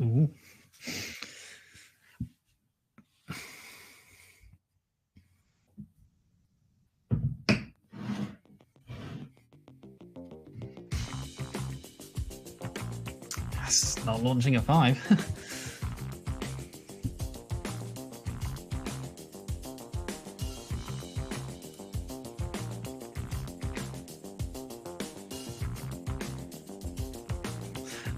Ooh. That's not launching at 5.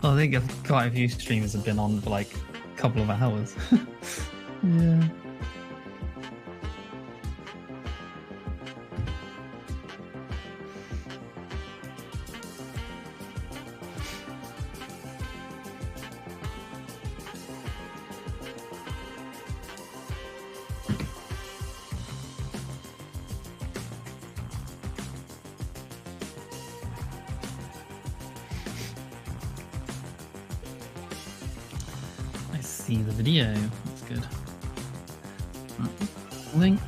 Well, I think quite a few streamers have been on for like a couple of hours. Yeah. See the video. That's good. Link.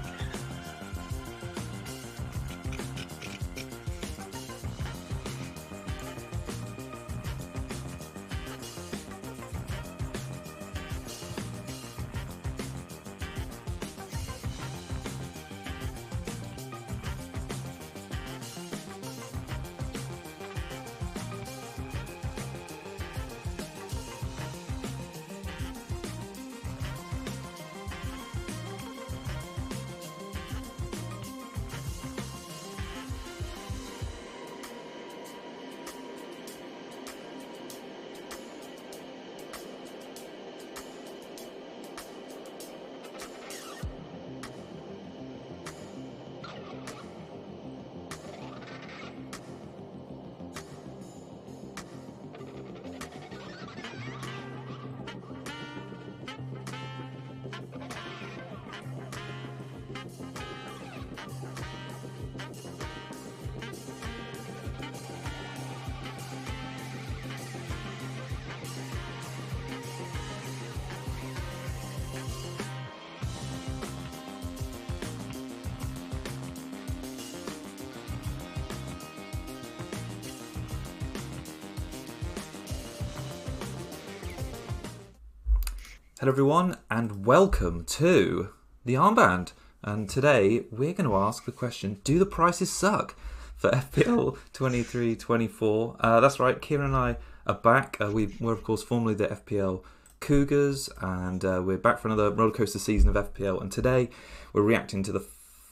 Hello everyone and welcome to the Armband, and today we're going to ask the question, do the prices suck for FPL 23-24? That's right, Kieran and I are back. We're of course formerly the FPL Cougars, and we're back for another rollercoaster season of FPL, and today we're reacting to the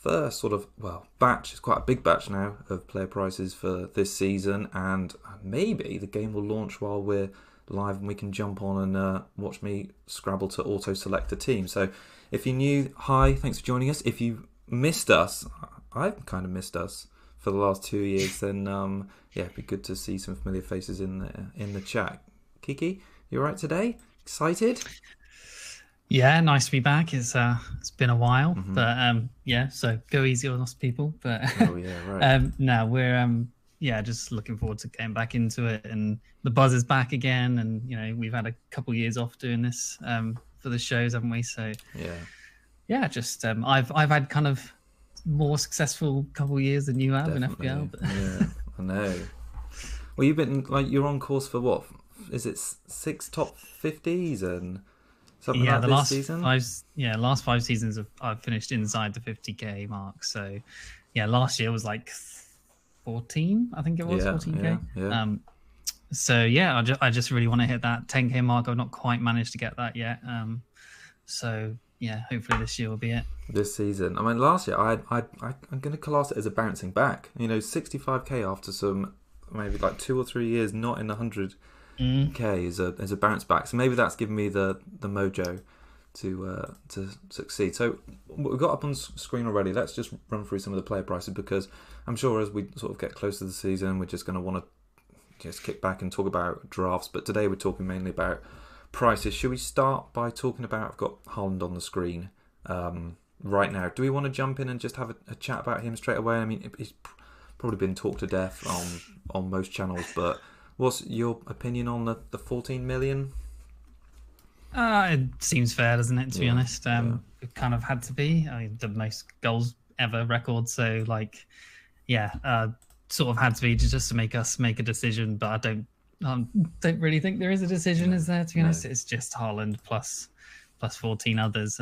first sort of, batch, it's quite a big batch now of player prices for this season, and maybe the game will launch while we're live and we can jump on and watch me scrabble to auto-select a team. So if you're new, hi, thanks for joining us. If you missed us, I've kind of missed us for the last 2 years, then it'd be good to see some familiar faces in the chat. Kiki, you all right today? Excited? Yeah, nice to be back. It's been a while, but so go easy on us people. But oh yeah, right. no, we're just looking forward to getting back into it, and the buzz is back again, and we've had a couple years off doing this for the shows, haven't we? So just I've had kind of more successful couple of years than you have. Definitely. In FPL. But... yeah, I know. Well, you've been you're on course for what? Is it 6 top 50s and something like this season? Last 5 seasons I've finished inside the 50k mark. So last year was like 14, I think it was 14k. Yeah. I just really want to hit that 10k mark. I've not quite managed to get that yet. Hopefully this year will be it. This season, I mean, last year I'm going to class it as a bouncing back. 65k after some maybe like 2 or 3 years not in 100k is a bounce back. So maybe that's given me the mojo to succeed. So what we've got up on screen already, let's just run through some of the player prices, because I'm sure as we sort of get closer to the season, we're just going to want to just kick back and talk about drafts. But today we're talking mainly about prices. Should we start by talking about, I've got Haaland on the screen right now. Do we want to jump in and just have a chat about him straight away? I mean, he's probably been talked to death on most channels, but what's your opinion on the 14 million? It seems fair, doesn't it, to be honest? It kind of had to be. I mean, the most goals ever record, so sort of had to be just to make us make a decision, but I don't don't really think there is a decision, is there? To be honest, No. it's just Haaland plus 14 others.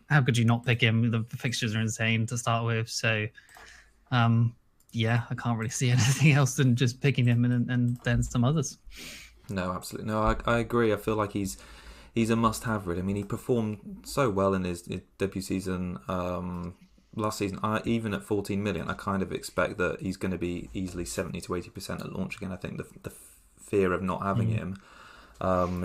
How could you not pick him? The fixtures are insane to start with, so yeah, I can't really see anything else than just picking him and then some others. No, absolutely. No, I agree. I feel like he's a must-have, really. I mean, he performed so well in his debut season last season. Even at 14 million, I kind of expect that he's going to be easily 70 to 80% at launch again. I think the fear of not having him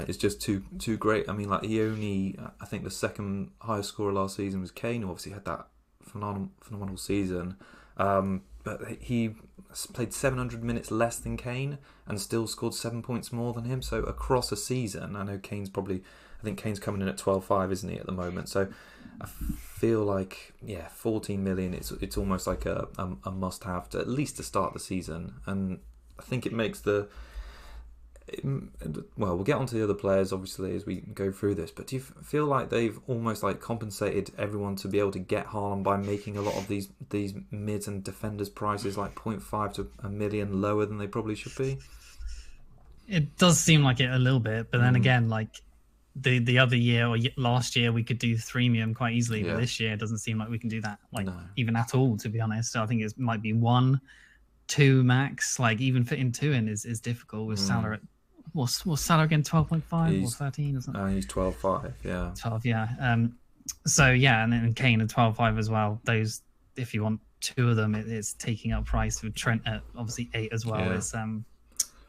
is just too great. I mean, like I think the second highest scorer last season was Kane, who obviously had that phenomenal season. But he played 700 minutes less than Kane and still scored 7 points more than him. So across a season, I know I think Kane's coming in at 12.5, isn't he, at the moment? So I feel like, 14 million, it's almost like a must-have to at least to start the season. And I think it makes we'll get onto the other players obviously as we go through this, but do you feel like they've almost like compensated everyone to be able to get Haaland by making a lot of these mids and defenders prices like 0.5 to a million lower than they probably should be? It does seem like it a little bit, but then again, like the other year or last year we could do freemium quite easily, but this year it doesn't seem like we can do that even at all, to be honest. So I think it might be 1, 2 max. Like even fitting 2 in is difficult with Salah at what's Salah again, 12.5 or 13 or something? He's 12.5, yeah. 12, yeah. So yeah, and then Kane at 12.5 as well. Those, if you want 2 of them, it's taking up price. With Trent at obviously 8 as well. It's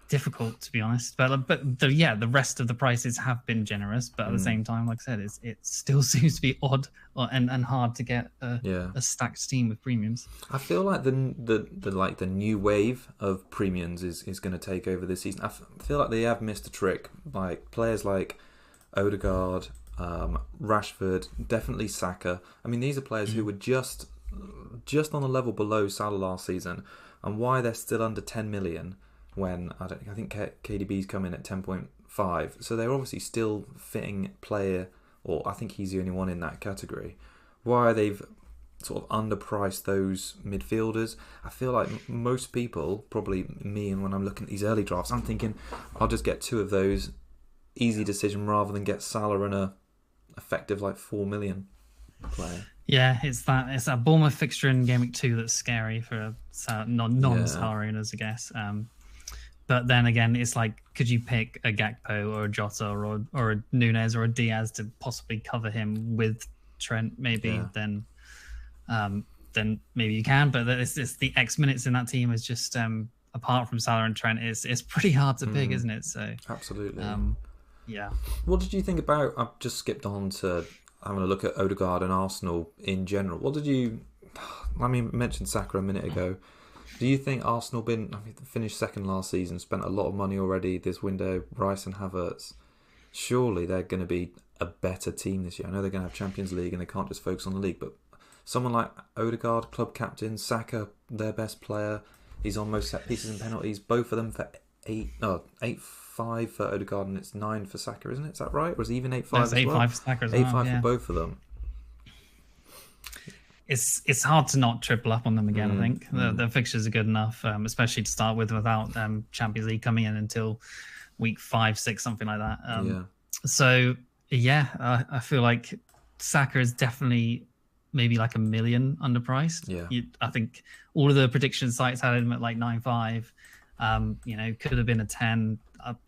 difficult, to be honest. But the rest of the prices have been generous. But at the same time, like I said, it still seems to be odd and hard to get a stacked team with premiums. I feel like the new wave of premiums is going to take over this season. I feel like they have missed a trick. Like players like Odegaard, Rashford, definitely Saka. I mean, these are players who were just on a level below Salah last season, and why they're still under 10 million when I think KDB's come in at 10.5. So they're obviously still fitting player, or I think he's the only one in that category. Why they've sort of underpriced those midfielders. I feel like most people, probably me, and when I'm looking at these early drafts, I'm thinking I'll just get 2 of those. Easy decision rather than get Salah and a effective like 4 million player. Yeah, it's that Bournemouth fixture in Game Week 2 that's scary for non-Salah owners, I guess. But then again, it's like, could you pick a Gakpo or a Jota or a Nunez or a Diaz to possibly cover him with Trent? Maybe then maybe you can. But it's the X minutes in that team is just apart from Salah and Trent, it's pretty hard to pick, isn't it? So absolutely. Yeah. What did you think about? I've just skipped on to having a look at Odegaard and Arsenal in general. What did you? I mean, mentioned Saka a minute ago. Do you think Arsenal finished second last season, spent a lot of money already this window, Rice and Havertz? Surely they're going to be a better team this year. I know they're going to have Champions League and they can't just focus on the league, but someone like Odegaard, club captain, Saka, their best player, he's on most set pieces and penalties, both of them for 8.5 for Odegaard and it's 9 for Saka, isn't it? Is that right? Or is it even 8.5 as well? 8.5 for Saka as well. 8.5 for both of them. It's hard to not triple up on them again. I think the fixtures are good enough, especially to start with, without Champions League coming in until week 5, 6, something like that. So I feel like Saka is definitely maybe like $1 million underpriced. I think all of the prediction sites had him at like 9.5. Could have been a 10 up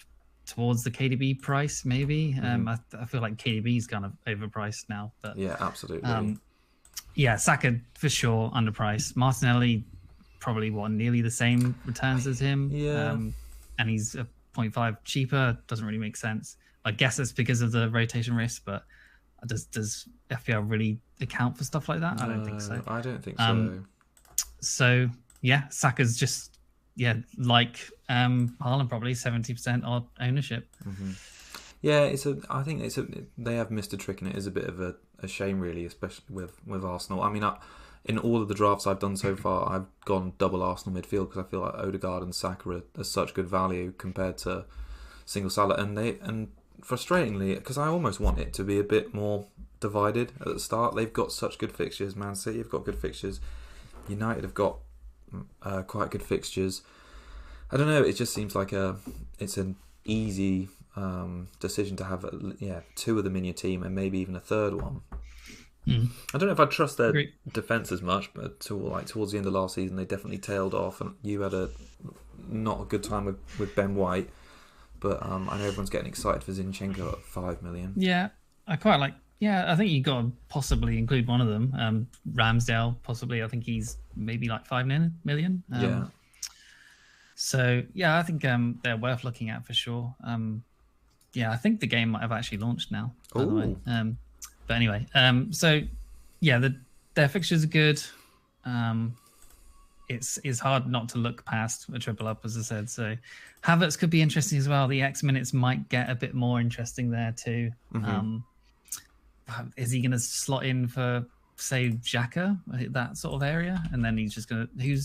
towards the KDB price maybe. I feel like KDB is kind of overpriced now. But absolutely. Saka for sure underpriced. Martinelli probably nearly the same returns as him. And he's a 0.5 cheaper. Doesn't really make sense. I guess it's because of the rotation risk, but does FPL really account for stuff like that? I don't think so. I don't think so. So Saka's just like Haaland, probably 70% odd ownership. Yeah, I think they have missed a trick, and it is a bit of a shame, really, especially with Arsenal. I mean, in all of the drafts I've done so far, I've gone double Arsenal midfield because I feel like Odegaard and Saka are such good value compared to single Salah, and frustratingly, because I almost want it to be a bit more divided at the start. They've got such good fixtures. Man City have got good fixtures. United have got quite good fixtures. I don't know. It just seems like it's an easy decision to have. Two of them in your team and maybe even a third one. I don't know if I trust their defense as much, but towards the end of last season, they definitely tailed off, and you had not a good time with Ben White. But I know everyone's getting excited for Zinchenko at 5 million. Yeah, I quite like. Yeah, I think you got to possibly include one of them. Ramsdale, possibly. I think he's maybe like 5 million. Yeah. So yeah, I think they're worth looking at for sure. Yeah, I think the game might have actually launched now. By the way. But anyway, so yeah, their fixtures are good. It's hard not to look past a triple up, as I said. So Havertz could be interesting as well. The X minutes might get a bit more interesting there too. Is he going to slot in for, say, Xhaka, that sort of area? And then he's just going to...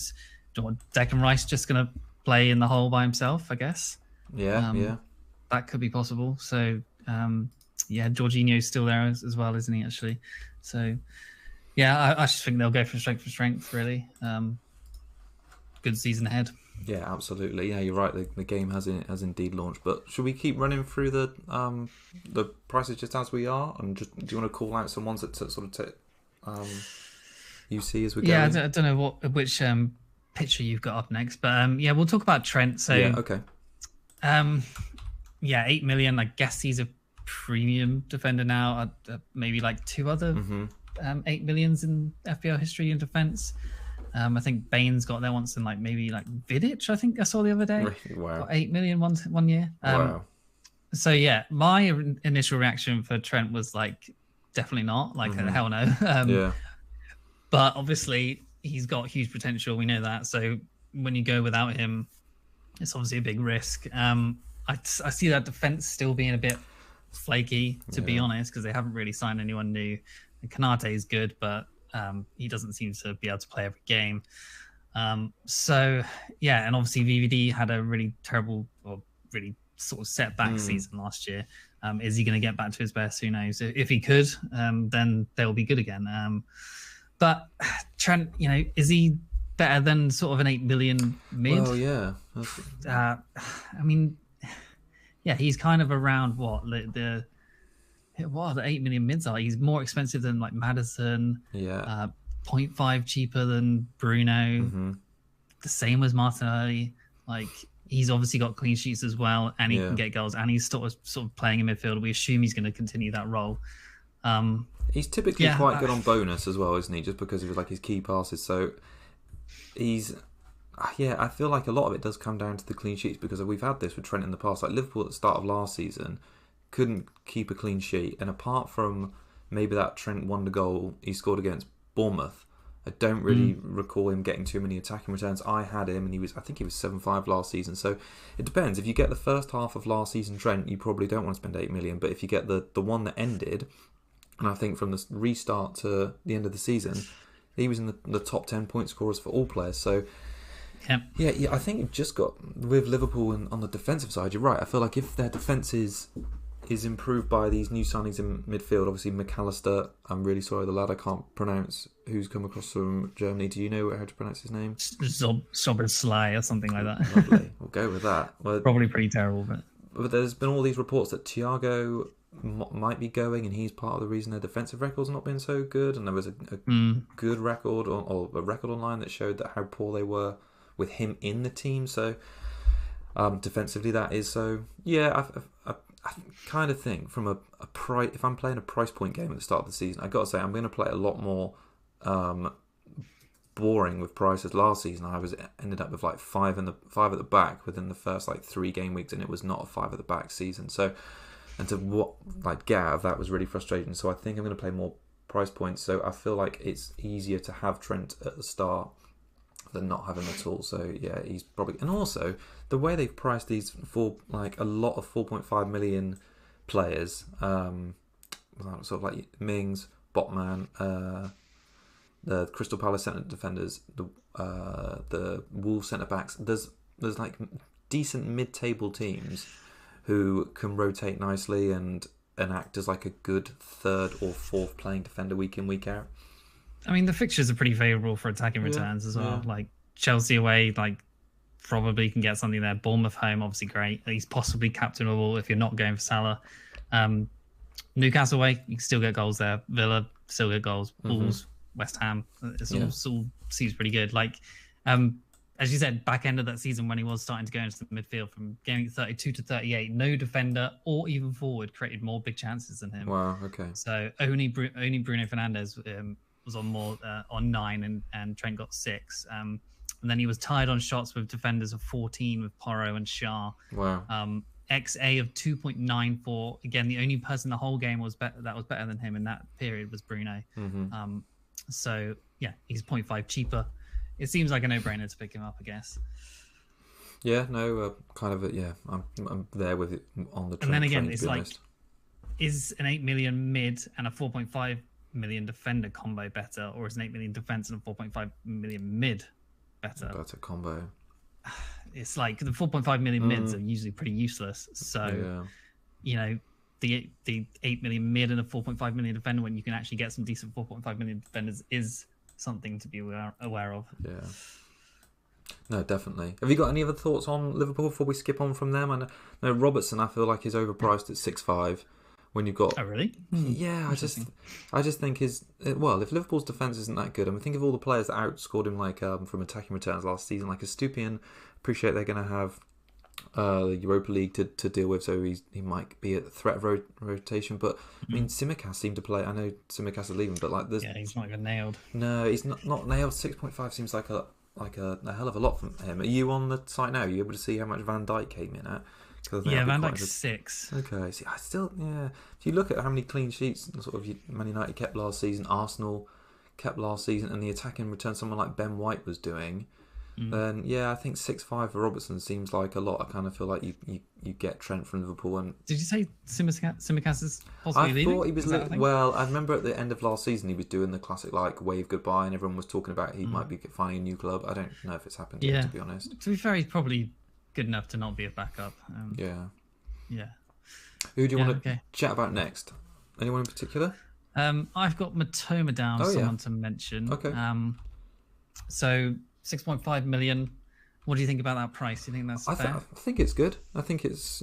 Declan Rice just going to play in the hole by himself, I guess? Yeah. That could be possible. So, Jorginho's still there as well, isn't he, actually? So, yeah, I just think they'll go from strength, really. Good season ahead. Yeah, absolutely. Yeah, you're right. The game has indeed launched. But should we keep running through the prices just as we are? And do you want to call out some ones that you see as we go? Yeah, I don't know which picture you've got up next, but we'll talk about Trent. So yeah, okay. 8 million. I guess he's a premium defender now. Maybe like two other 8 millions in FPL history in defense. I think Bain's got there once, and maybe Vidic, I think I saw the other day. Wow. Got 8 million one year. Wow. So yeah, my initial reaction for Trent was definitely not. Hell no. Yeah. But obviously he's got huge potential. We know that. So when you go without him, it's obviously a big risk. I see that defense still being a bit flaky, to be honest, because they haven't really signed anyone new. And Kanate is good, but he doesn't seem to be able to play every game. So yeah, and obviously VVD had a really terrible or really sort of setback season last year. Is he going to get back to his best? Who knows? If he could, then they'll be good again. But Trent, is he better than sort of an 8 million mid? Well, yeah. I mean, yeah, he's kind of around what the 8 million mids are. He's more expensive than Maddison. Yeah. 0.5 cheaper than Bruno. The same as Martinelli. He's obviously got clean sheets as well, and he can get goals, and he's sort of playing in midfield. We assume he's going to continue that role. He's typically quite good on bonus as well, isn't he? Just because of his key passes. So he's... Yeah, I feel like a lot of it does come down to the clean sheets, because we've had this with Trent in the past. Liverpool at the start of last season couldn't keep a clean sheet, and apart from maybe that Trent wonder goal he scored against Bournemouth, I don't really recall him getting too many attacking returns. I had him, and I think he was 7.5 last season. So it depends. If you get the first half of last season Trent, you probably don't want to spend 8 million. But if you get the one that ended, and I think from the restart to the end of the season, he was in the top 10 point scorers for all players. So yeah, I think you've just got with Liverpool and on the defensive side. You're right. I feel like if their defense is improved by these new signings in midfield, obviously McAllister, I'm really sorry, the lad I can't pronounce, who's come across from Germany. Do you know how to pronounce his name? Sobersly or something like that. Lovely. We'll go with that. Well, probably pretty terrible, but there's been all these reports that Thiago might be going, and he's part of the reason their defensive record's not been so good. And there was a good record or a record online that showed that how poor they were with him in the team. So defensively, that is so. Yeah, I kind of think from a price, if I'm playing a price point game at the start of the season, I got to say I'm going to play a lot more boring with prices. Last season, I ended up with 5 at the back within the first 3 game weeks, and it was not a 5 at the back season. So, and to get out of that was really frustrating. So I think I'm going to play more price points. So I feel like it's easier to have Trent at the start than not having him at all. So yeah, he's probably, and also the way they've priced these for a lot of 4.5 million players, sort of Mings, Botman, the Crystal Palace centre defenders, the Wolves centre backs. There's decent mid-table teams who can rotate nicely and act as a good third or fourth playing defender week in, week out. I mean, the fixtures are pretty favourable for attacking returns as well. Yeah. Chelsea away, probably can get something there. Bournemouth home, obviously great. He's possibly captainable if you're not going for Salah. Newcastle away, you can still get goals there. Villa still get goals. Wolves, West Ham, it's all seems pretty good. Like, as you said, back end of that season when he was starting to go into the midfield from getting 32 to 38, no defender or even forward created more big chances than him. Wow. Okay. So only Bruno Fernandes was on more on 9, and Trent got 6. And then he was tied on shots with defenders of 14 with Porro and Shah. Wow. XA of 2.94. Again, the only person the whole game was better than him in that period was Bruno. So yeah, he's 0.5 cheaper. It seems like a no-brainer to pick him up, I guess. Yeah, no, kind of. Yeah, I'm there with it on the. And then again, it's like, is an 8 million mid and a 4.5 million defender combo better, or is an 8 million defense and a 4.5 million mid better? Better combo. It's like the 4.5 million mids are usually pretty useless. So, you know, the 8 million mid and a 4.5 million defender when you can actually get some decent 4.5 million defenders is something to be aware of. Yeah. No, definitely. Have you got any other thoughts on Liverpool before we skip on from them? I know Robertson, I feel like, is overpriced at 6.5 when you've got... Oh, really? Yeah, I just think if Liverpool's defence isn't that good, I mean, think of all the players that outscored him, like from attacking returns last season, like Estupiñán. Appreciate they're going to have the Europa League to deal with, so he might be a threat of rotation. But I mean, Tsimikas seemed to play. I know Tsimikas is leaving, but like, he's not even nailed. No, he's not nailed. 6.5 seems like a hell of a lot from him. Are you on the site now? Are you able to see how much Van Dijk came in at? Yeah, Van Dijk's 6. Okay, see, I still If you look at how many clean sheets sort of Man United kept last season, Arsenal kept last season, and the attacking return someone like Ben White was doing. Then I think 6.5 for Robertson seems like a lot. I kind of feel like you get Trent from Liverpool. And did you say Tsimikas is possibly leaving? I thought he was well. I remember at the end of last season he was doing the classic like wave goodbye, and everyone was talking about he might be finding a new club. I don't know if it's happened yet, to be honest. To be fair, he's probably good enough to not be a backup. Yeah. Who do you want to chat about next? Anyone in particular? I've got Matoma down. Someone to mention. Okay. So 6.5 million. What do you think about that price? Do you think that's fair? I think it's good. I think it's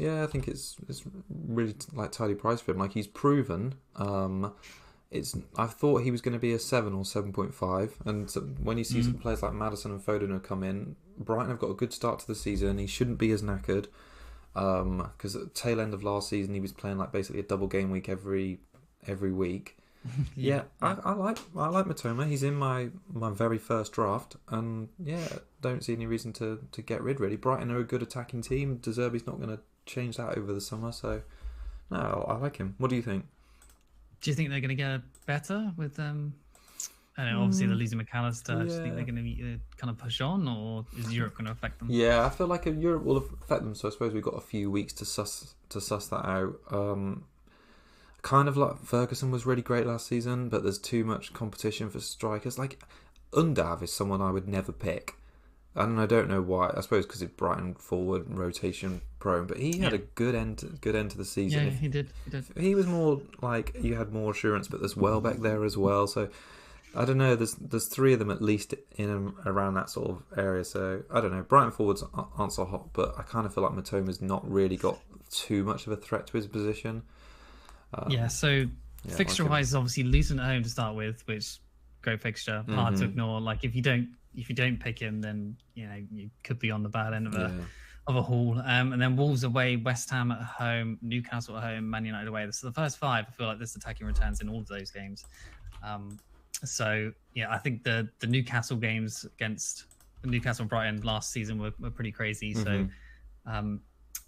really like tidy price for him. Like, he's proven. I thought he was going to be a 7 or 7.5, and so when you see some players like Maddison and Foden have come in, Brighton have got a good start to the season. He shouldn't be as knackered because at the tail end of last season he was playing like basically a double game week every week. I like Matoma. He's in my very first draft, and don't see any reason to get rid. Really, Brighton are a good attacking team. De Zerbi's not going to change that over the summer, so no, I like him. What do you think? Do you think they're going to get better with I know, obviously they're losing McAllister. Do you think they're going to be kind of push on, or is Europe going to affect them? Yeah, I feel like Europe will affect them. So I suppose we've got a few weeks to suss that out. Kind of like Ferguson was really great last season, but there's too much competition for strikers. Like, Undav is someone I would never pick, and I don't know why. I suppose because it's Brighton forward rotation prone, but he had a good end to the season. Yeah, he did. He was more like, you had more assurance, but there's Welbeck there as well. So I don't know. There's 3 of them at least in and around that sort of area. So I don't know. Brighton forwards aren't so hot, but I kind of feel like Matoma's not really got too much of a threat to his position. Fixture-wise, is obviously Luton at home to start with, which great fixture, hard to ignore. Like, if you don't pick him, then you could be on the bad end of a haul. And then Wolves away, West Ham at home, Newcastle at home, Man United away. So the first 5, I feel like there's attacking returns in all of those games. I think the Newcastle games against Newcastle and Brighton last season were pretty crazy. So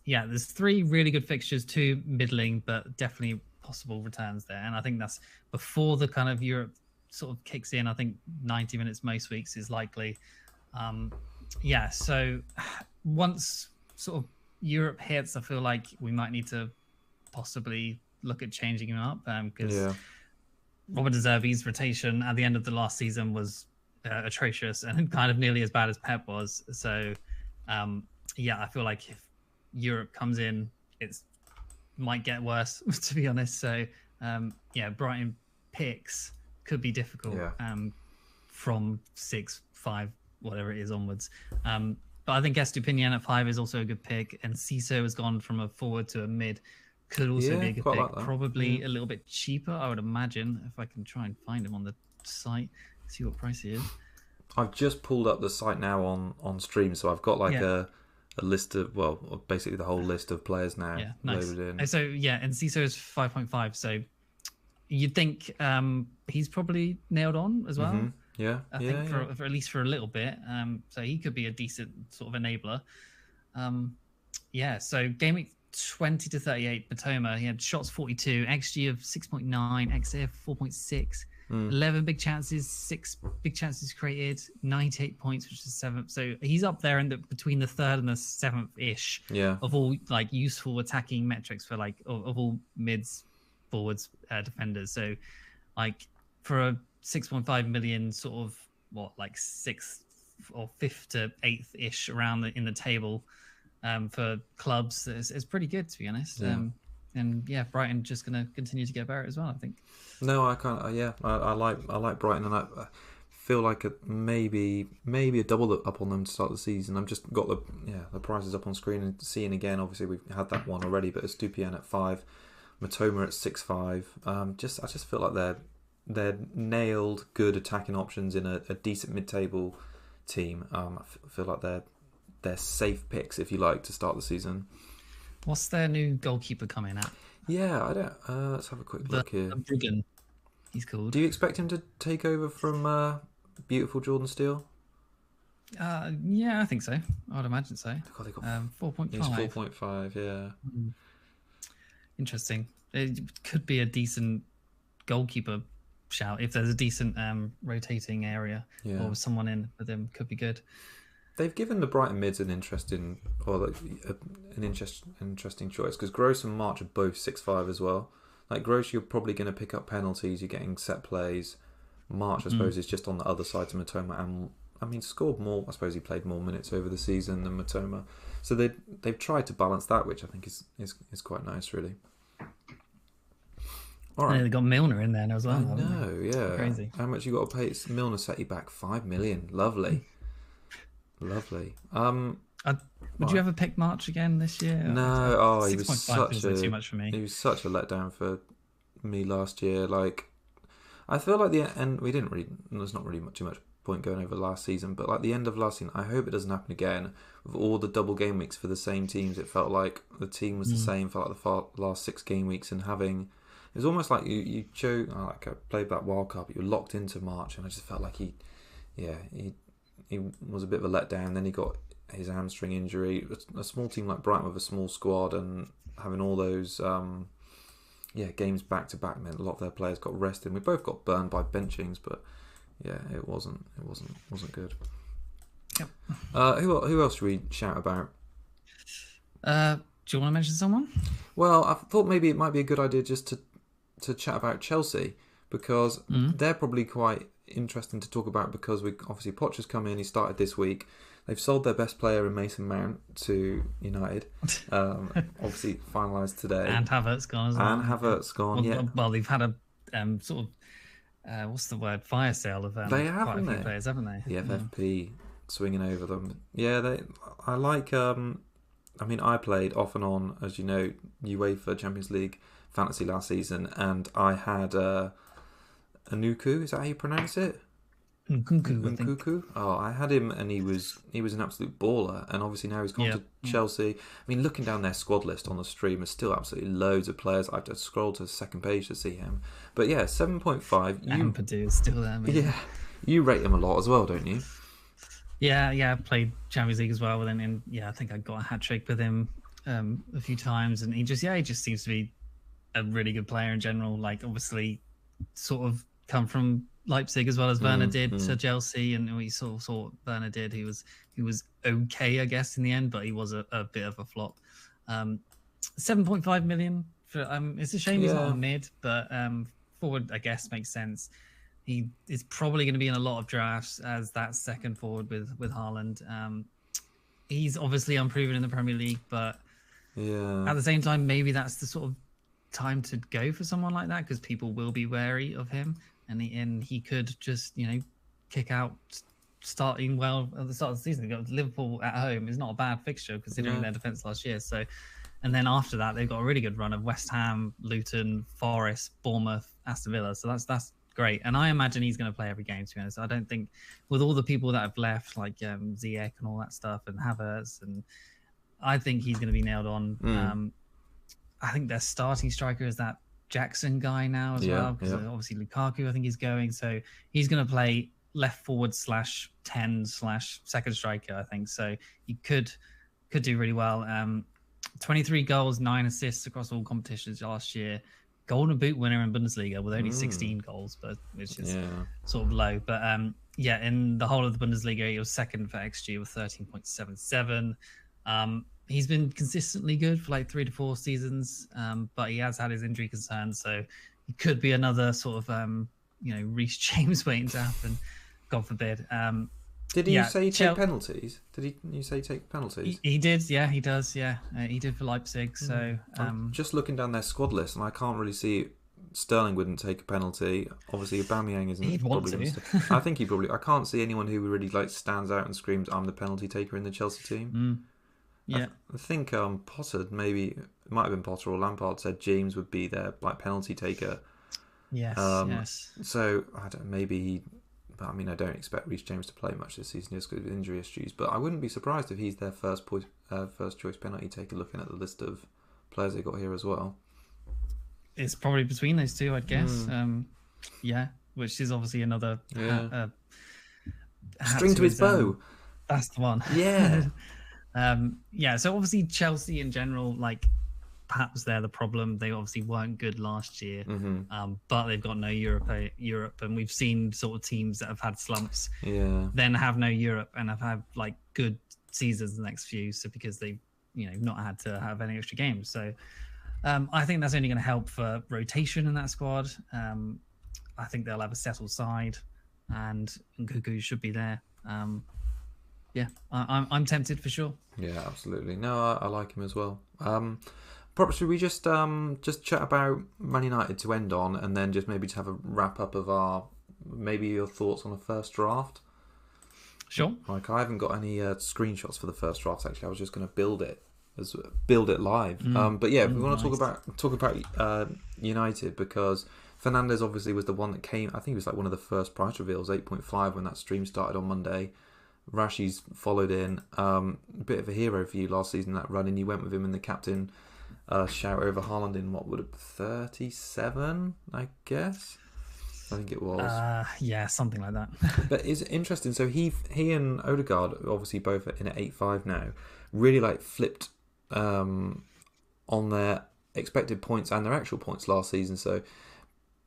there's 3 really good fixtures, 2 middling, but definitely possible returns there. And I think that's before the kind of Europe sort of kicks in. I think 90 minutes most weeks is likely. So once sort of Europe hits, I feel like we might need to possibly look at changing him up because Robert De Zerbi's rotation at the end of the last season was atrocious and kind of nearly as bad as Pep was. So I feel like if Europe comes in, it might get worse, to be honest. So Brighton picks could be difficult from 6, 5, whatever it is onwards. But I think Estupinian at 5 is also a good pick, and Ciso has gone from a forward to a mid. Could also be a good pick. Like Probably a little bit cheaper, I would imagine, if I can try and find him on the site, see what price he is. I've just pulled up the site now on stream, so I've got like a list of, well, basically the whole list of players now loaded in. So and Ciso is 5.5, so you'd think he's probably nailed on as well. Mm-hmm. Yeah, I think for at least for a little bit. So he could be a decent sort of enabler. So game week 20 to 38, Matoma, he had shots 42, XG of 6.9, XA of 4.6, 11 big chances, 6 big chances created, 98 points, which is 7th. So he's up there in between the 3rd and the 7th ish of all like useful attacking metrics for like of all mids, forwards, defenders. So like for a 6.5 million sort of like 6th or 5th to 8th ish around in the table for clubs is pretty good, to be honest. Brighton just going to continue to get better as well, I think. No, I can't. I like Brighton, and I feel like maybe a double up on them to start the season. I've just got the prices up on screen and seeing again. Obviously, we've had that one already, but Estupiñán at 5, Matoma at 6.5. I just feel like they're nailed good attacking options in a decent mid-table team. I feel like they're safe picks, if you like, to start the season. What's their new goalkeeper coming at? Yeah, I don't. Let's have a quick look here. Bruggen, he's called. Do you expect him to take over from beautiful Jordan Steele? Yeah, I think so. I would imagine so. 4.5. He's 4.5. Yeah. Interesting. It could be a decent goalkeeper shout if there's a decent rotating area or someone in with him. Could be good. They've given the Brighton mids an interesting choice, because Gross and March are both 6.5 as well. Like Gross, you're probably going to pick up penalties. You're getting set plays. March, I suppose, is just on the other side to Matoma, and I mean scored more. I suppose he played more minutes over the season than Matoma, so they've tried to balance that, which I think is quite nice, really. All right, they got Milner in there as well. I know, yeah. Crazy. How much you got to pay? Milner set you back 5 million. Lovely. Lovely. Would you ever pick March again this year? No. He was too much for me. He was such a letdown for me last year. Like, I feel like there's not really too much point going over last season, but like the end of last season, I hope it doesn't happen again with all the double game weeks for the same teams. It felt like the team was the same for like the last 6 game weeks, and it was almost like you chose, like I played that World Cup, you were locked into March, and I just felt like he was a bit of a letdown. Then he got his hamstring injury. A small team like Brighton with a small squad and having all those games back to back meant a lot of their players got rested. We both got burned by benchings, but it wasn't good. Yep. Who else should we shout about? Do you want to mention someone? Well, I thought maybe it might be a good idea just to chat about Chelsea, because they're probably quite interesting to talk about, because obviously Poch has come in. He started this week. They've sold their best player in Mason Mount to United. Obviously finalised today. And Havertz gone as well. Well, they've had a sort of what's the word? Fire sale of they have, quite a few players, haven't they? The FFP swinging over them. Yeah, I like. I mean, I played off and on, as you know, UEFA Champions League fantasy last season, and I had Anuku. Is that how you pronounce it? Nkunku. Oh, I had him, and he was an absolute baller. And obviously now he's gone to Chelsea. I mean, looking down their squad list on the stream, there's still absolutely loads of players. I have to scroll to the second page to see him. But yeah, 7.5. Ampadu is still there. Maybe. Yeah, you rate him a lot as well, don't you? Yeah. I played Champions League as well with him, and I think I got a hat trick with him a few times, and he just seems to be a really good player in general. Like, obviously, sort of come from Leipzig as well as Werner did to Chelsea, and we sort of saw what Werner did. He was okay, I guess, in the end, but he was a bit of a flop. 7.5 million for it's a shame he's not a mid, but forward, I guess, makes sense. He is probably going to be in a lot of drafts as that second forward with Haaland. He's obviously unproven in the Premier League, but at the same time, maybe that's the sort of time to go for someone like that, because people will be wary of him, and he could just kick out starting well at the start of the season. They've got Liverpool at home is not a bad fixture considering their defence last year. So, and then after that, they've got a really good run of West Ham, Luton, Forest, Bournemouth, Aston Villa. So that's great. And I imagine he's going to play every game, to be honest. I don't think with all the people that have left, like Ziyech and all that stuff, and Havertz, and I think he's going to be nailed on. I think their starting striker is that Jackson guy now as well, because obviously Lukaku, I think, is going. So he's going to play left forward /10/second striker, I think. So he could do really well. 23 goals, 9 assists across all competitions last year. Golden Boot winner in Bundesliga with only 16 goals, but which is sort of low. But in the whole of the Bundesliga, he was second for XG with 13.77. He's been consistently good for like 3 to 4 seasons, but he has had his injury concerns, so he could be another sort of Reece James waiting to happen. God forbid. Did he say he take penalties? Did you say he take penalties? He did, yeah, he does, yeah. He did for Leipzig. So I'm just looking down their squad list, and I can't really see Sterling wouldn't take a penalty. Obviously, Aubameyang isn't. He'd want to. I think he probably. I can't see anyone who really like stands out and screams, "I'm the penalty taker" in the Chelsea team. Yeah, I think Potter, maybe it might have been Potter or Lampard, said James would be their like penalty taker. Yes. So I don't. Maybe. But I mean, I don't expect Reece James to play much this season just because of injury issues. But I wouldn't be surprised if he's their first choice penalty taker. Looking at the list of players they got here as well, it's probably between those two, I'd guess. Which is obviously another string to his bow. That's the one. Yeah. So obviously Chelsea in general, like, perhaps they're the problem. They obviously weren't good last year, but they've got no Europe, and we've seen sort of teams that have had slumps, then have no Europe and have had like good seasons the next few. So because they've not had to have any extra games. So I think that's only going to help for rotation in that squad. I think they'll have a settled side, and Nkunku should be there. I'm tempted for sure. Yeah, absolutely. No, I like him as well. Perhaps should we just chat about Man United to end on, and then just maybe to have a wrap up of your thoughts on the first draft? Sure. Like, I haven't got any screenshots for the first draft. Actually, I was just going to build it live. But yeah, we want to talk about United, because Fernandes obviously was the one that came. I think he was like one of the first price reveals, 8.5 when that stream started on Monday. Rashi's followed in. A bit of a hero for you last season, that run, and you went with him in the captain shout over Haaland in what would have 37, I guess. I think it was. Something like that. But it's interesting. So he and Odegaard, obviously both in at 8.5 now, really like flipped on their expected points and their actual points last season. So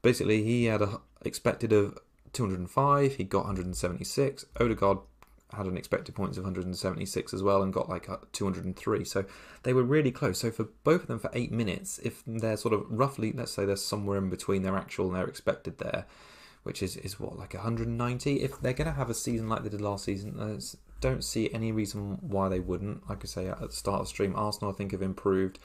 basically, he had a expected of 205. He got 176. Odegaard had an expected points of 176 as well and got like 203. So they were really close. So for both of them for 8 minutes, if they're sort of roughly, let's say they're somewhere in between their actual and their expected there, which is what, like 190? If they're going to have a season like they did last season, I don't see any reason why they wouldn't. Like I say at the start of the stream, Arsenal I think have improved.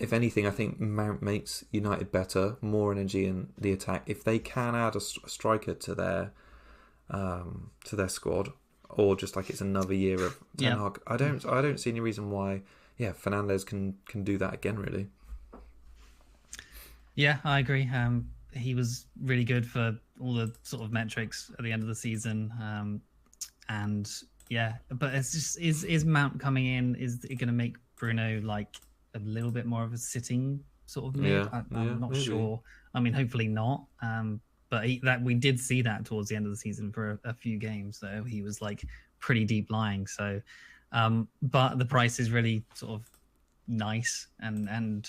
If anything, I think Mount makes United better, more energy in the attack. If they can add a striker to their squad, or just like it's another year of Ten Hag, I don't see any reason why Fernandes can do that again, really. Yeah, I agree. He was really good for all the sort of metrics at the end of the season. But it's just is Mount coming in, is it going to make Bruno like a little bit more of a sitting sort of mid? I'm not sure. I mean, hopefully not. But we did see that towards the end of the season for a few games, though. He was like pretty deep lying. So, but the price is really sort of nice, and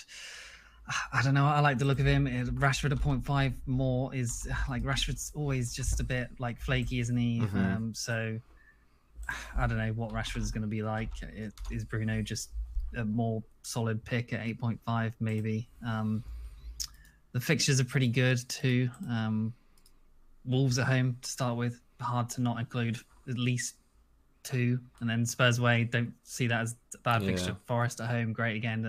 I don't know. I like the look of him. Rashford at 0.5 more is like, Rashford's always just a bit like flaky, isn't he? So I don't know what Rashford's going to be like. Is Bruno just a more solid pick at 8.5 maybe? The fixtures are pretty good too. Wolves at home to start with, hard to not include at least 2, and then Spurs away, don't see that as a bad fixture. Forest at home, great again.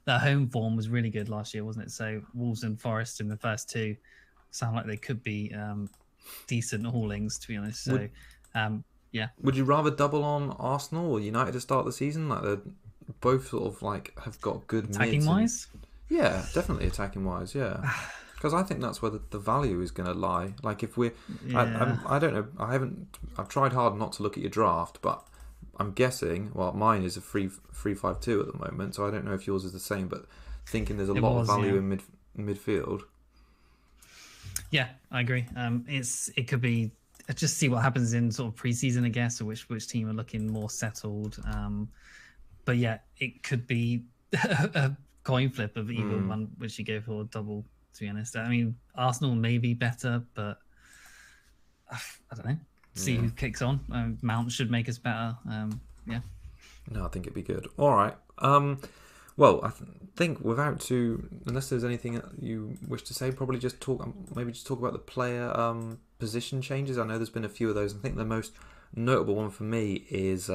Their home form was really good last year, wasn't it? So Wolves and Forest in the first 2 sound like they could be decent haulings, to be honest. So, yeah. Would you rather double on Arsenal or United to start the season? Like they're both sort of like have got good attacking wise. Yeah, definitely attacking wise. Yeah. Because I think that's where the value is going to lie. Like if we're, I don't know. I've tried hard not to look at your draft, but I'm guessing. Well, mine is a 3-5-2 at the moment, so I don't know if yours is the same. But thinking there's a lot of value in midfield. Yeah, I agree. It could be just see what happens in sort of preseason, I guess, or which team are looking more settled. But yeah, it could be a coin flip of either one, which you go for double. To be honest, I mean Arsenal may be better, but I don't know. See who kicks on. Mount should make us better. Yeah. No, I think it'd be good. All right. Well, I think unless there's anything you wish to say, probably just talk about the player position changes. I know there's been a few of those. I think the most notable one for me is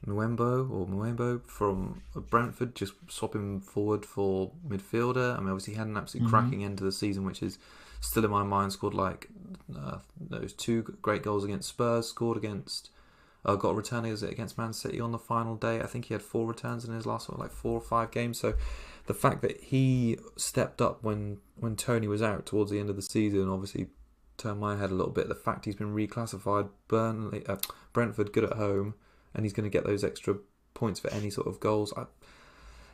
Muembo from Brentford, just swapping forward for midfielder. I mean, obviously he had an absolute cracking end to the season, which is still in my mind. Scored like those 2 great goals against Spurs. Scored against, got a return against Man City on the final day. I think he had 4 returns in his last 4 or 5 games. So the fact that he stepped up when Tony was out towards the end of the season obviously turned my head a little bit. The fact he's been reclassified, Brentford good at home, and he's going to get those extra points for any sort of goals.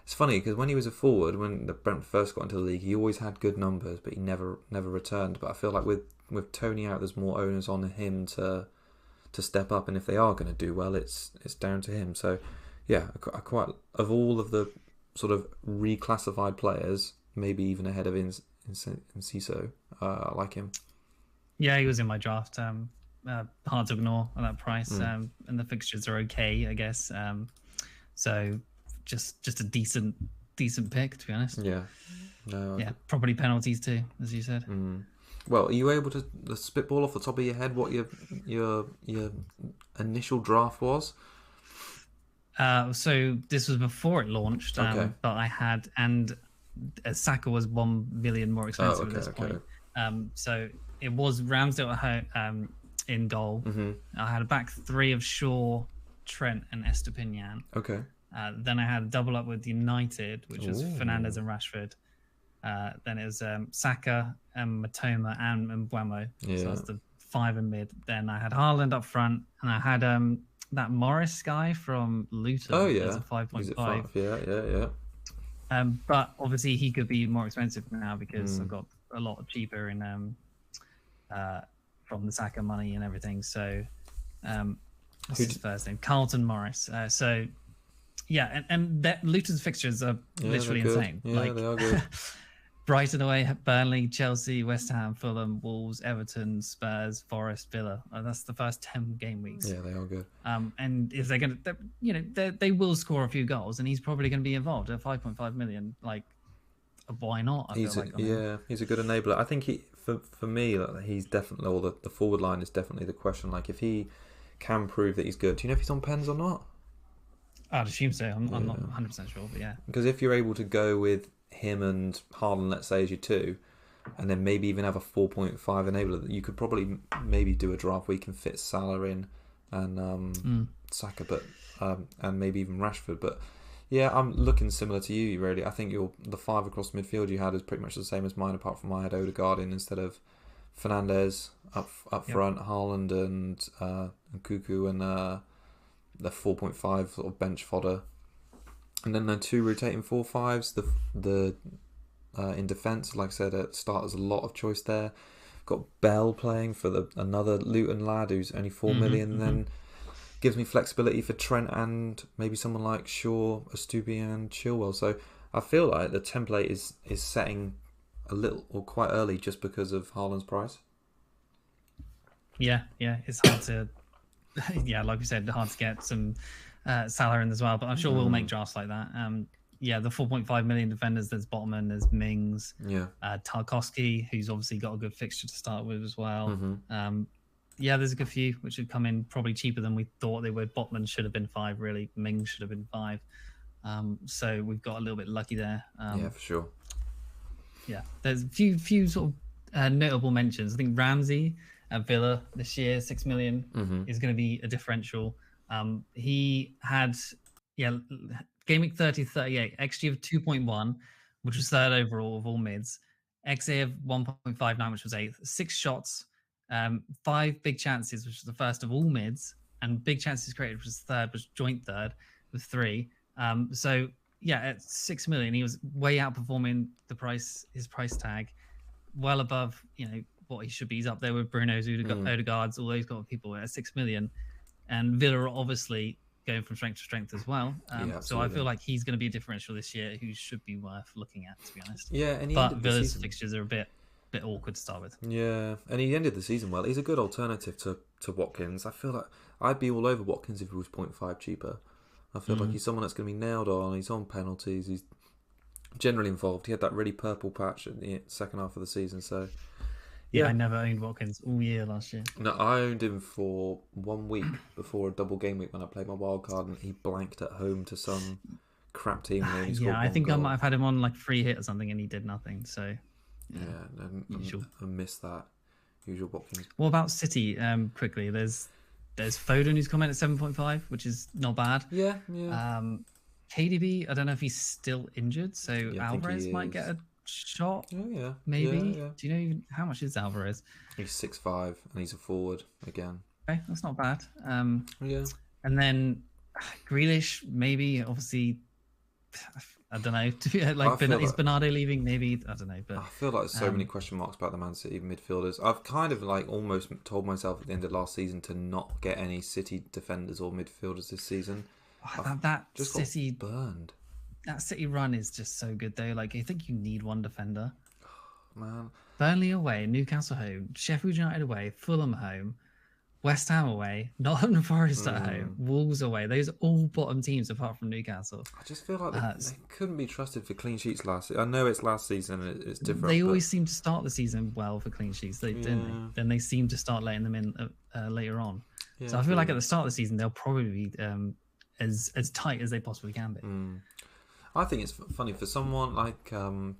It's funny because when he was a forward, when the Brentford first got into the league, he always had good numbers, but he never returned. But I feel like with Tony out, there's more onus on him to step up, and if they are going to do well, it's down to him. So yeah, I quite, of all of the sort of reclassified players, maybe even ahead of Enciso, I like him. Yeah, he was in my draft. Hard to ignore at that price, and the fixtures are okay, I guess. So just a decent pick, to be honest. Yeah. No. Yeah, probably penalties too, as you said. Well, are you able to spitball off the top of your head what your initial draft was? So this was before it launched, okay. But I had, and Saka was 1 million more expensive at this point. So it was Ramsdale at home, in goal. I had a back 3 of Shaw, Trent, and Estepinian. Okay. Then I had a double up with United, which was Fernandes and Rashford. Then it was Saka, Matoma, and Mbeumo. Yeah. So that's the 5 in mid. Then I had Haaland up front, and I had that Morris guy from Luton. Oh yeah, as a 5.5. Yeah. But obviously he could be more expensive now because I've got a lot cheaper in from the Saka money and everything. So what's his first name? Carlton Morris. So yeah, and that Luton's fixtures are literally insane. Yeah, they are good. Brighton away, Burnley, Chelsea, West Ham, Fulham, Wolves, Everton, Spurs, Forest, Villa. That's the first 10 game weeks. Yeah, they are good. And if they're going to, they will score a few goals, and he's probably going to be involved at 5.5 million. Like, why not? He's a good enabler. I think for me, he's definitely, or the forward line is definitely the question. Like, if he can prove that he's good, do you know if he's on pens or not? I'd assume so. I'm not 100% sure, but yeah. Because if you're able to go with him and Haaland, let's say, as your 2, and then maybe even have a 4.5 enabler, you could probably maybe do a draft where you can fit Salah in and Saka, but and maybe even Rashford. But yeah, I'm looking similar to you, really. I think the 5 across the midfield you had is pretty much the same as mine, apart from I had Odegaard in instead of Fernandes up front, Haaland and Kuku, and the 4.5 sort of bench fodder. And then the 2 rotating 4-5s. The in defence, like I said at the start, there's a lot of choice there. Got Bell playing for another Luton lad who's only 4 million. Then gives me flexibility for Trent and maybe someone like Shaw, Estupiñán, and Chilwell. So I feel like the template is setting a little or quite early just because of Haaland's price. Yeah, it's hard to. Yeah, like we said, hard to get some Salah in as well, but I'm sure we'll make drafts like that. The 4.5 million defenders, there's Botman, there's Mings, Tarkowski, who's obviously got a good fixture to start with as well. There's a good few which have come in probably cheaper than we thought they would. Botman should have been 5, really. Mings should have been 5. So we've got a little bit lucky there. For sure. Yeah, there's a few sort notable mentions. I think Ramsey at Villa this year, 6 million, is going to be a differential. He had, game week 30-38, XG of 2.1, which was third overall of all mids, XA of 1.59, which was eighth, 6 shots, 5 big chances, which was the first of all mids, and big chances created, which was third, was joint third with 3. So yeah, at 6 million, he was way outperforming his price tag, well above what he should be. He's up there with Bruno's, Odegaard's, all those kind of people at 6 million, and Villa are obviously going from strength to strength as well. So I feel like he's going to be a differential this year who should be worth looking at, to be honest. Yeah, and but Villa's fixtures are a bit awkward to start with. Yeah, and he ended the season well. He's a good alternative to Watkins. I feel like I'd be all over Watkins if he was 0.5 cheaper. I feel like he's someone that's going to be nailed on. He's on penalties. He's generally involved. He had that really purple patch in the second half of the season. So yeah, I never owned Watkins all year last year. No, I owned him for 1 week before a double game week when I played my wild card, and he blanked at home to some crap team. Yeah, I think I might have had him on like free hit or something, and he did nothing. So I missed that. Usual Watkins. What about City? Quickly, there's Foden who's come in at 7.5, which is not bad. Yeah. KDB, I don't know if he's still injured, so Alvarez might get a shot. Oh yeah, maybe. Yeah. Do you know even how much is Alvarez? He's 6'5" and he's a forward again. Okay, that's not bad. Yeah. And then Grealish, maybe. Obviously, I don't know. Is Bernardo leaving? Maybe, I don't know. But I feel like there's so many question marks about the Man City midfielders. I've kind of almost told myself at the end of last season to not get any City defenders or midfielders this season. That just City got burned. That City run is just so good though. Like I think you need one defender. Man, Burnley away, Newcastle home, Sheffield United away, Fulham home, West Ham away, Nottingham Forest at home, Wolves away. Those are all bottom teams apart from Newcastle. I just feel like they couldn't be trusted for clean sheets last season. I know it's last season and it's different. They always seem to start the season well for clean sheets, don't they? Then they seem to start letting them in later on. Yeah, so I feel like at the start of the seaseason they'll probably be as tight as they possibly can be. I think it's funny for someone like the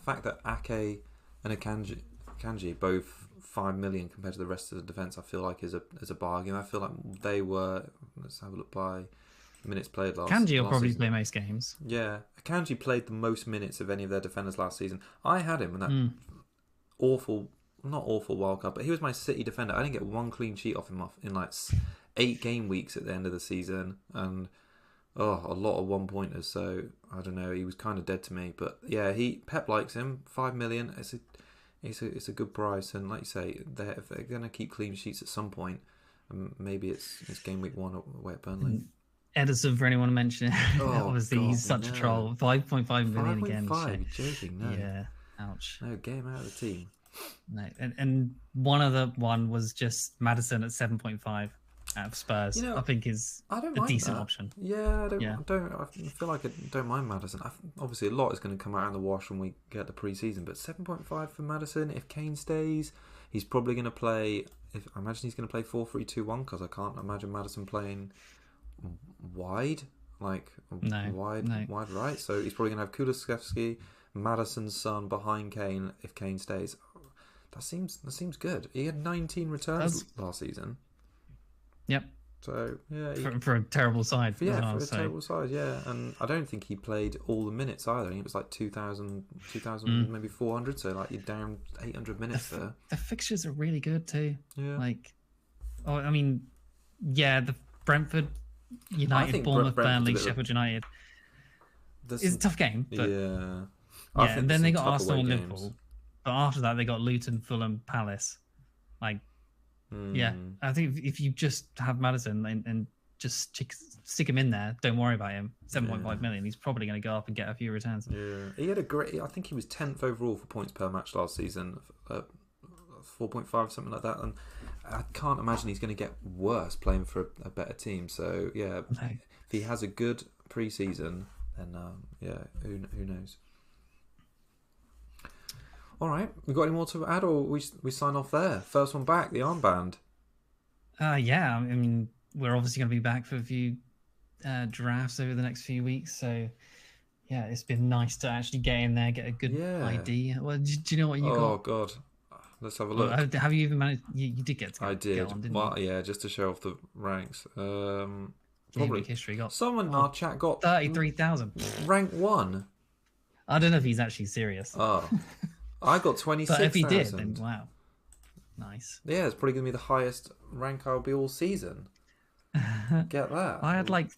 fact that Ake and Akanji both 5 million compared to the rest of the defence. I feel like is a bargain. I feel like they were. Let's have a look by minutes played last. Akanji will probably season. Play most games. Yeah, Akanji played the most minutes of any of their defenders last season. I had him in that not awful wildcard, but he was my City defender. I didn't get one clean sheet off him in like 8 game weeks at the end of the season, and a lot of 1-pointers. So I don't know. He was kind of dead to me, but yeah, Pep likes him. 5 million. It's a good price, and like you say, if they're going to keep clean sheets at some point, maybe it's game week 1 away at Burnley. Edison, for anyone to mention, obviously he's such a troll. 5.5 million again. 5.5. You're joking? No. Yeah. Ouch. No, get him out of the team. No, and one was just Maddison at 7.5 out of Spurs. I think is a decent option. Yeah, I feel like I don't mind Maddison. Obviously, a lot is going to come out in the wash when we get the pre-season, but 7.5 for Maddison. If Kane stays, he's probably going to play. I imagine he's going to play 4-3-2-1 because I can't imagine Maddison playing wide, wide right. So he's probably going to have Kulusevski, Maddison's son behind Kane if Kane stays. That seems good. He had 19 returns last season. Yep. So yeah, for a terrible side. Terrible side. Yeah, and I don't think he played all the minutes either. I think it was like 2,000, maybe 400. So like you're down 800 minutes there. The fixtures are really good too. Yeah. The Brentford, United, Bournemouth, Burnley, Sheffield United. It's a tough game. But and then they got Arsenal and Liverpool. But after that, they got Luton, Fulham, Palace. I think if you just have Maddison and just stick him in there, don't worry about him. 7.5 million, he's probably going to go up and get a few returns. Yeah, he had I think he was 10th overall for points per match last season, 4.5, something like that. And I can't imagine he's going to get worse playing for a better team. So yeah, if he has a good pre-season, then who knows. All right, we got any more to add, or we sign off there? First one back, the armband. I mean, we're obviously going to be back for a few drafts over the next few weeks, so yeah, it's been nice to actually get in there, get a good ID. Well, do you know what you got? Oh God, let's have a look. Well, have you even managed? You did get to I did. get on, didn't well, you? yeah, just to show off the ranks. Probably history got someone in our chat got 33,000. Rank 1. I don't know if he's actually serious. Oh, I got 26,000. But if he did, then wow, nice. Yeah, it's probably gonna be the highest rank I'll be all season. Get that. I had like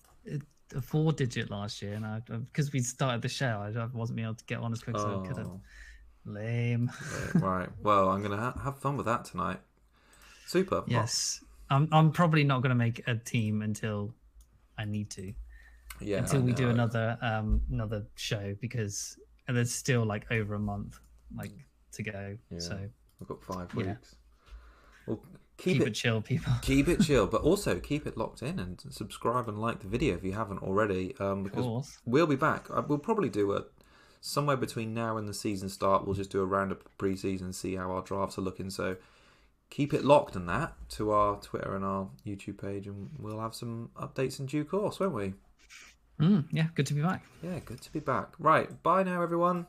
a 4-digit last year, and because we started the show, I wasn't able to get on as quick as I could have. Lame. Right. Well, I'm gonna have fun with that tonight. Super. Yes. I'm probably not going to make a team until I need to. Yeah. Until we do another show, because there's still like over a month to go. Yeah. So we've got 5 weeks. Yeah. Well, keep it chill, people. Keep it chill, but also keep it locked in and subscribe and like the video if you haven't already. Because we'll be back. We'll probably do somewhere between now and the season start. We'll just do a roundup of pre-season, see how our drafts are looking. So keep it locked and that to our Twitter and our YouTube page, and we'll have some updates in due course, won't we? Yeah, good to be back. Yeah, good to be back. Right, bye now, everyone.